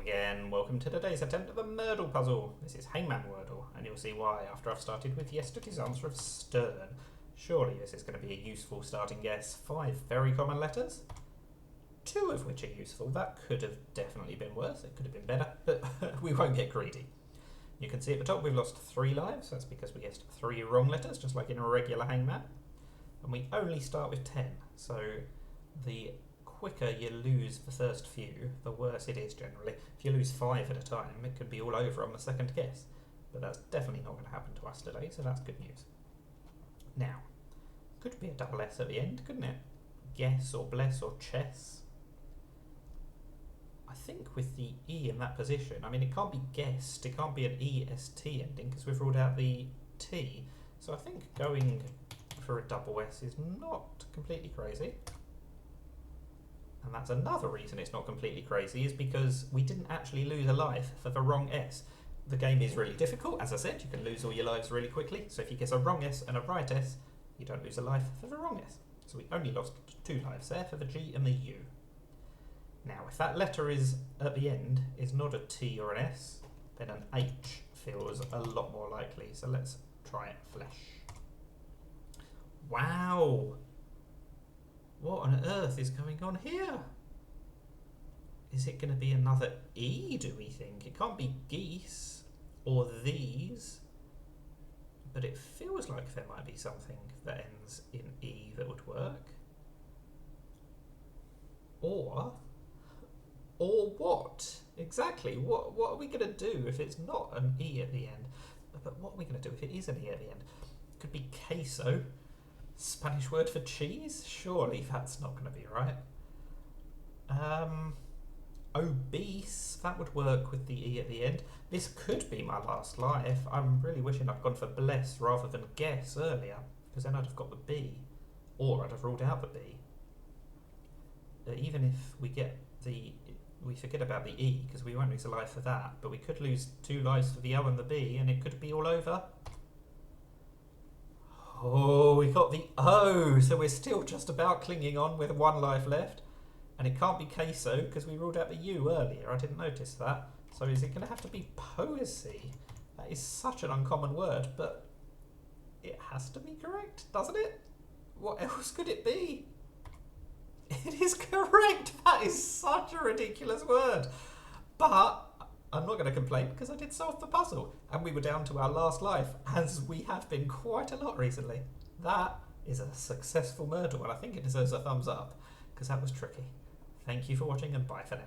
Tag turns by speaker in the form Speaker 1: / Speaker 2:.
Speaker 1: again. Welcome to today's attempt at the MURDLE puzzle. This is Hangman+Wordle, and you'll see why after I've started with yesterday's answer of stern. Surely this is going to be a useful starting guess. 5 very common letters, 2 of which are useful. That could have definitely been worse. It could have been better, but we won't get greedy. You can see at the top we've lost 3 lives. That's because we guessed 3 wrong letters, just like in a regular hangman. And we only start with 10, so the quicker you lose the first few, the worse it is generally. If you lose 5 at a time, it could be all over on the second guess. But that's definitely not going to happen to us today, so that's good news. Now, could be a double S at the end, couldn't it? Guess or bless or chess. I think with the E in that position, I mean it can't be guessed, it can't be an EST ending because we've ruled out the T. So I think going for a double S is not completely crazy. And that's another reason it's not completely crazy, is because we didn't actually lose a life for the wrong S. The game is really difficult, as I said, you can lose all your lives really quickly, so if you guess a wrong S and a right S, you don't lose a life for the wrong S. So we only lost 2 lives there for the G and the U. Now, if that letter is at the end is not a T or an S, then an H feels a lot more likely, so let's try it flesh. Wow! What on earth is going on here? Is it going to be another E, do we think? It can't be geese or these, but it feels like there might be something that ends in E that would work. Or what? Exactly, what are we going to do if it's not an E at the end? But what are we going to do if it is an E at the end? It could be queso. Spanish word for cheese? Surely that's not going to be right. Obese, that would work with the E at the end. This could be my last life. I'm really wishing I'd gone for bless rather than guess earlier, because then I'd have got the B, or I'd have ruled out the B. Even if we forget about the E, because we won't lose a life for that, but we could lose 2 lives for the O and the B, and it could be all over. Oh, we got the O, so we're still just about clinging on with 1 life left. And it can't be queso because we ruled out the U earlier, I didn't notice that. So is it going to have to be poesy? That is such an uncommon word, but it has to be correct, doesn't it? What else could it be? It is correct! That is such a ridiculous word. But I'm not going to complain because I did solve the puzzle and we were down to our last life, as we have been quite a lot recently. That is a successful MURDLE and I think it deserves a thumbs up because that was tricky. Thank you for watching and bye for now.